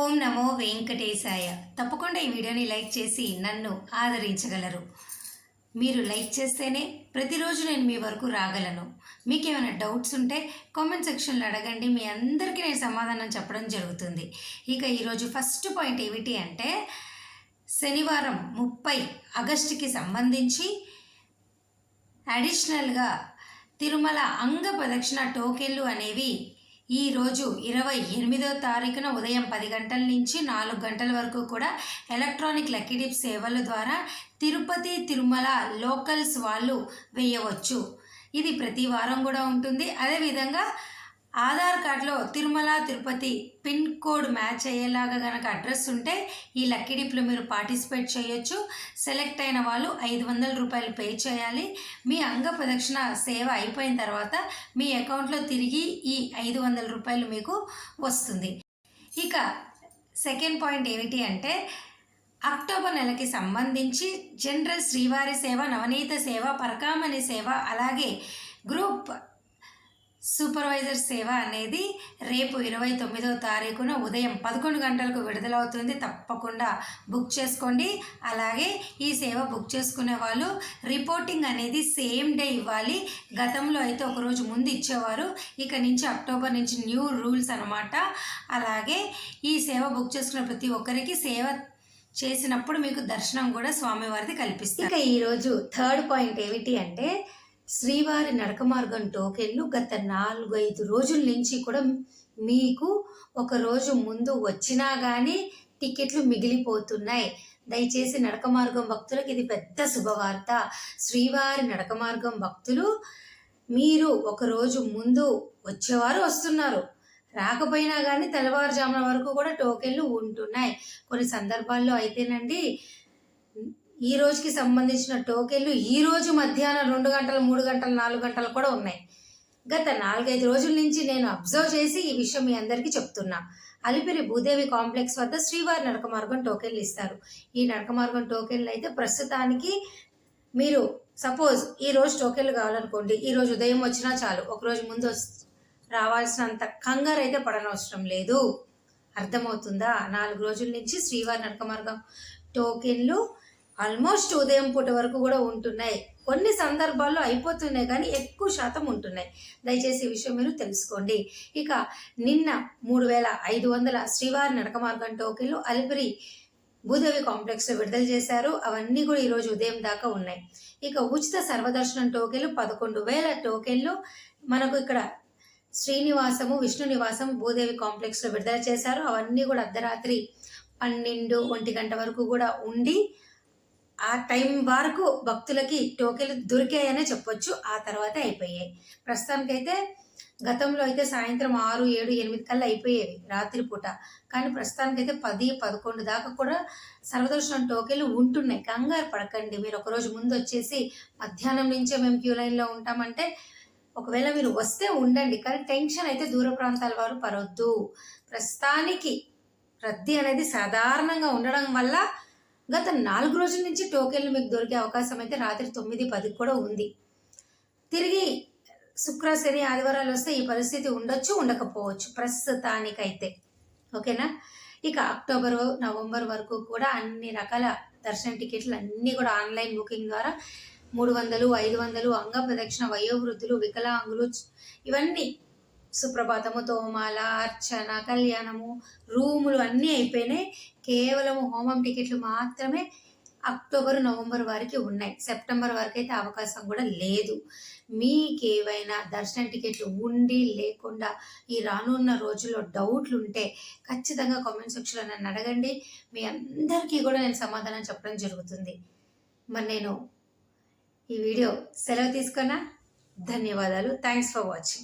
ఓం నమో వెంకటేశాయ. తప్పకుండా ఈ వీడియోని లైక్ చేసి నన్ను ఆదరించగలరు. మీరు లైక్ చేస్తేనే ప్రతిరోజు నేను మీ వరకు రాగలను. మీకేమైనా డౌట్స్ ఉంటే కామెంట్ సెక్షన్లో అడగండి. మీ అందరికీ నేను సమాధానం చెప్పడం జరుగుతుంది. ఇక ఈరోజు ఫస్ట్ పాయింట్ ఏమిటి అంటే, శనివారం 30 ఆగస్టుకి సంబంధించి అడిషనల్గా తిరుమల అంగ ప్రదక్షిణ టోకెన్లు అనేవి ఈరోజు 28వ తారీఖున ఉదయం 10 గంటల నుంచి 4 గంటల వరకు కూడా ఎలక్ట్రానిక్ లక్కీ డిప్ సేవల ద్వారా తిరుపతి తిరుమల లోకల్స్ వాళ్ళు వేయవచ్చు. ఇది ప్రతి వారం కూడా ఉంటుంది. అదేవిధంగా ఆధార్ కార్డులో Tirumala Tirupati pin code match అయ్యేలాగా కనుక అడ్రస్ ఉంటే ఈ లక్కీ డిప్లో మీరు పార్టిసిపేట్ చేయొచ్చు. సెలెక్ట్ అయిన వాళ్ళు 500 రూపాయలు పే చేయాలి. మీ అంగ ప్రదక్షిణ సేవ అయిపోయిన తర్వాత మీ అకౌంట్లో తిరిగి ఈ 500 రూపాయలు మీకు వస్తుంది. ఇక సెకండ్ పాయింట్ ఏమిటి అంటే, అక్టోబర్ నెలకి సంబంధించి జనరల్ శ్రీవారి సేవ, నవనీత సేవ, పరకామణి సేవ, అలాగే గ్రూప్ సూపర్వైజర్ సేవ అనేది రేపు 29వ తారీఖున ఉదయం 11 గంటలకు విడుదలవుతుంది. తప్పకుండా బుక్ చేసుకోండి. అలాగే ఈ సేవ బుక్ చేసుకునే వాళ్ళు రిపోర్టింగ్ అనేది సేమ్ డే ఇవ్వాలి. గతంలో అయితే ఒకరోజు ముందు ఇచ్చేవారు. ఇక నుంచి అక్టోబర్ నుంచి న్యూ రూల్స్ అనమాట. అలాగే ఈ సేవ బుక్ చేసుకున్న ప్రతి ఒక్కరికి సేవ చేసినప్పుడు మీకు దర్శనం కూడా స్వామివారిది కల్పిస్తారు. ఇక ఈరోజు థర్డ్ పాయింట్ ఏమిటి అంటే, శ్రీవారి నడక మార్గం టోకెన్లు గత 4-5 రోజుల నుంచి కూడా మీకు ఒక రోజు ముందు వచ్చినా కానీ టికెట్లు మిగిలిపోతున్నాయి. దయచేసి నడక మార్గం భక్తులకు ఇది పెద్ద శుభవార్త. శ్రీవారి నడక మార్గం భక్తులు మీరు ఒక రోజు ముందు వచ్చేవారు వస్తున్నారు, రాకపోయినా కానీ తెల్లవారుజామున వరకు కూడా టోకెన్లు ఉంటున్నాయి. కొన్ని సందర్భాల్లో అయితేనండి ఈ రోజుకి సంబంధించిన టోకెన్లు ఈ రోజు మధ్యాహ్నం 2 గంటలు, 3 గంటలు, 4 గంటలు కూడా ఉన్నాయి. గత 4-5 రోజుల నుంచి నేను అబ్జర్వ్ చేసి ఈ విషయం మీ అందరికీ చెప్తున్నా. అలిపిరి భూదేవి కాంప్లెక్స్ వద్ద శ్రీవారి నడక మార్గం టోకెన్లు ఇస్తారు. ఈ నడక మార్గం టోకెన్లు అయితే ప్రస్తుతానికి మీరు సపోజ్ ఈ రోజు టోకెన్లు కావాలనుకోండి, ఈ రోజు ఉదయం వచ్చినా చాలు, ఒకరోజు ముందు రావాల్సినంత కంగారు అయితే పడనవసరం లేదు. అర్థమవుతుందా? 4 రోజుల నుంచి శ్రీవారి నడక మార్గం టోకెన్లు ఆల్మోస్ట్ ఉదయం పూట వరకు కూడా ఉంటున్నాయి. కొన్ని సందర్భాల్లో అయిపోతున్నాయి కానీ ఎక్కువ శాతం ఉంటున్నాయి. దయచేసి ఈ విషయం మీరు తెలుసుకోండి. ఇక నిన్న 3500 శ్రీవారి నడక మార్గం టోకెన్లు అలిపిరి భూదేవి కాంప్లెక్స్లో విడుదల చేశారు. అవన్నీ కూడా ఈరోజు ఉదయం దాకా ఉన్నాయి. ఇక ఉచిత సర్వదర్శనం టోకెన్లు 11,000 టోకెన్లు మనకు ఇక్కడ శ్రీనివాసము, విష్ణు నివాసం భూదేవి కాంప్లెక్స్లో విడుదల చేశారు. అవన్నీ కూడా అర్ధరాత్రి 12-1 గంట వరకు కూడా ఉండి ఆ టైం వరకు భక్తులకి టోకెన్లు దొరికాయనే చెప్పొచ్చు. ఆ తర్వాత అయిపోయాయి. ప్రస్తుతానికైతే గతంలో అయితే సాయంత్రం 6, 7, 8 కల్లా అయిపోయేవి రాత్రిపూట. కానీ ప్రస్తుతానికైతే 10, 11 దాకా కూడా సర్వదర్శనం టోకెన్లు ఉంటున్నాయి. కంగారు పడకండి. మీరు ఒకరోజు ముందు వచ్చేసి మధ్యాహ్నం నుంచే మేము క్యూ లైన్లో ఉంటామంటే ఒకవేళ మీరు వస్తే ఉండండి, కానీ టెన్షన్ అయితే దూర ప్రాంతాల వారు పడొద్దు. ప్రస్తుతానికి రద్దీ అనేది సాధారణంగా ఉండడం వల్ల గత 4 రోజుల నుంచి టోకెన్లు మీకు దొరికే అవకాశం అయితే రాత్రి 9-10 కూడా ఉంది. తిరిగి శుక్ర, శని, ఆదివారాలు వస్తే ఈ పరిస్థితి ఉండొచ్చు, ఉండకపోవచ్చు ప్రస్తుతానికైతే. ఓకేనా? ఇక అక్టోబర్, నవంబర్ వరకు కూడా అన్ని రకాల దర్శన టికెట్లు అన్నీ కూడా ఆన్లైన్ బుకింగ్ ద్వారా 300, 500 అంగ ప్రదక్షిణ, వయోవృద్ధులు, వికలాంగులు, ఇవన్నీ సుప్రభాతము, తోమాల, అర్చన, కళ్యాణము, రూములు అన్నీ అయిపోయినాయి. కేవలం హోమం టికెట్లు మాత్రమే అక్టోబర్, నవంబర్ వరకు ఉన్నాయి. సెప్టెంబర్ వరకు అయితే అవకాశం కూడా లేదు. మీకేవైనా దర్శనం టికెట్లు ఉండి లేకుండా ఈ రానున్న రోజుల్లో డౌట్లు ఉంటే ఖచ్చితంగా కామెంట్ సెక్షన్లో నన్ను అడగండి. మీ అందరికీ కూడా నేను సమాధానం చెప్పడం జరుగుతుంది. మరి నేను ఈ వీడియో సెలవు తీసుకున్నా. ధన్యవాదాలు. Thanks for watching.